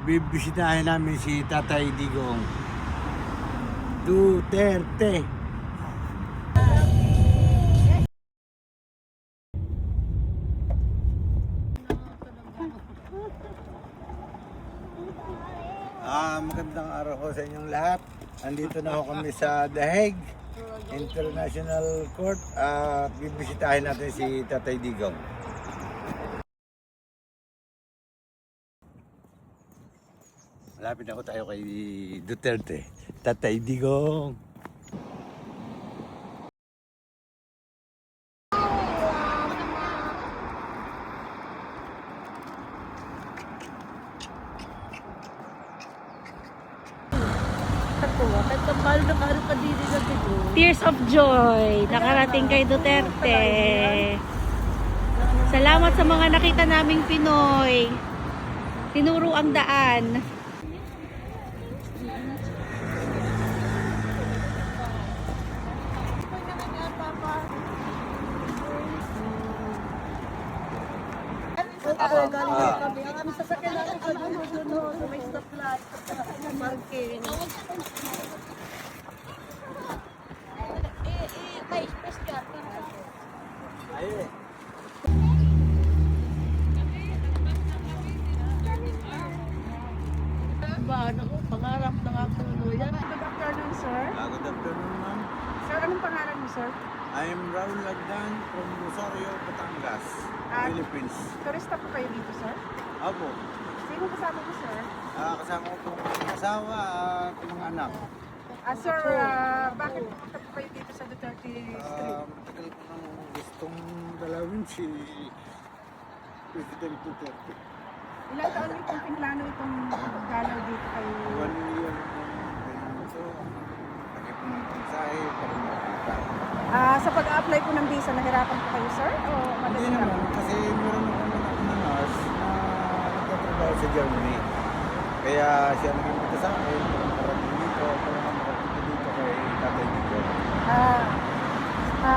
bibisitahin namin si Tatay Digong Duterte. Magandang araw po sa inyong lahat. Andito na ako kami sa The Hague International Court. Bibisitahin natin si Tatay Digong. Malapit ako tayo kay Duterte. Tatay Digong. Tears of joy, nakarating kay Duterte. Salamat sa mga nakita naming Pinoy. Tinuro ang daan. Ang aming sasakyan natin sa may stoplight. Parking. Pangarap ng aking luya. Good afternoon, sir. Good afternoon, ma'am. Sir, anong pangalan mo, sir? I am Raul Lagdan from Rosario, Batangas, Philippines. Turista po kayo dito, sir? Apo, Sino kasama mo, sir? kasama ko po ang asawa at mga anak. Sir, bakit pumunta po kayo dito sa Duterte Street? Matagal ko nang gustong dalawin si President Duterte. Ilang taon niyo pong pinlano itong pagdalaw dito kay... 1 year kung so, lagi po ng pagsahe para makita. Sa pag-apply po ng visa, nahirapan po kayo, sir? O Hindi madali lang? naman, kasi meron akong anak na nurse na nagtatrabaho sa Germany. Kaya siya nag-imbita sa akin, makarating dito, para makarating dito kay Tatay Digong.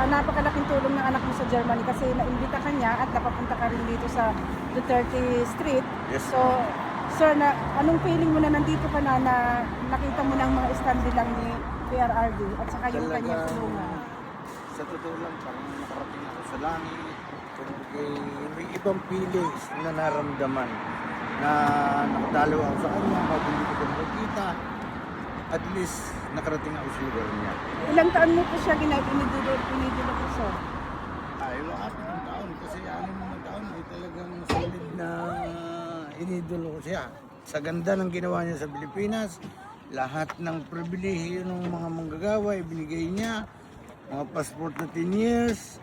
Napakalaking tulong ng anak mo sa Germany kasi naimbita ka niya at napapunta ka rin dito sa Duterte Street. Yes, So, sir, anong feeling mo na nandito ka na nakita mo ng mga stand lang ni PRRD at saka yung Talaga, kanyang tulungan? Sa totoo lang, parang nakarating ako sa langit. May ibang feelings na naramdaman na nakadalo ako sa kanya, habang hindi ko nakikita. At least, nakarating ako sa lugar niya. Ilang taon mo po siya inidulo po, sir? Ay, apat ng taon. Kasi 6 na taon ay talagang solid na inidolo ko siya. Sa ganda ng ginawa niya sa Pilipinas, lahat ng pribilehiyo ng mga manggagawa binigay niya. Mga passport na 10 years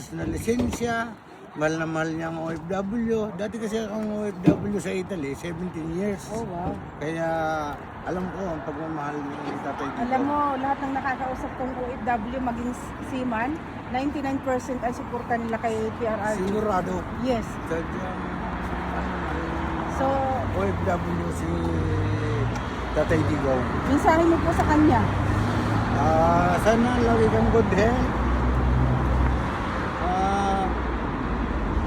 na lisensya, mahal na mahal niya ang OFW. Dati kasi akong OFW sa Italy, 17 years. Oh, wow. Kaya alam ko ang pagmamahal ni Tatay Digong. Alam mo, lahat ng nakakausap kong OFW, maging seaman, 99% ang suporta nila kay PRRD. Sigurado. Yes. Sadyang So, OFW si Tatay Digong. mensahe mo po sa kanya. Sana lagi kang good health.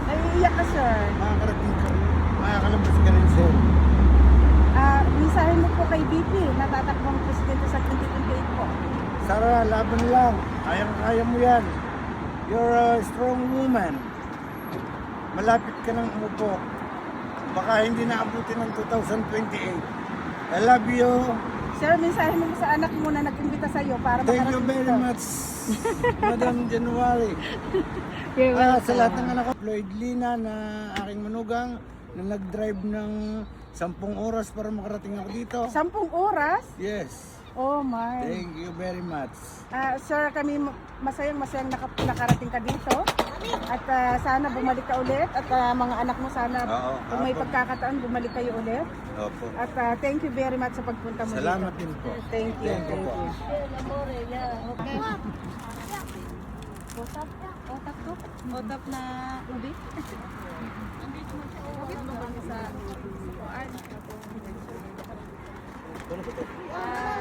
Naiiyak ka, sir. Makakarating ka, makakalabas ka rin, sir. Mensahe mo po kay BP na tatakbong presidente sa 2028 po. Sara, laban lang. Kaya mo yan. You're a strong woman. Malapit ka nang umupo. Baka hindi na abutin ng 2028. I love you. Sir, mensahe mo sa anak mo na nag-imbita sa iyo para Thank you makarating very dito. much, Madam January. Sa lahat ng anak ko, Floyd Lina na aking manugang na nag-drive ng 10 oras para makarating ako dito. 10 oras? Yes. Oh my. Thank you very much. Sir, kami masayang nakarating ka dito. At sana bumalik ka ulit. At mga anak mo sana kung may pagkakataon bumalik kayo ulit. Opo. At thank you very much sa pagpunta mo Salamat dito. din po. Thank you. Thank you po. Okay. Otap na ubi. Sa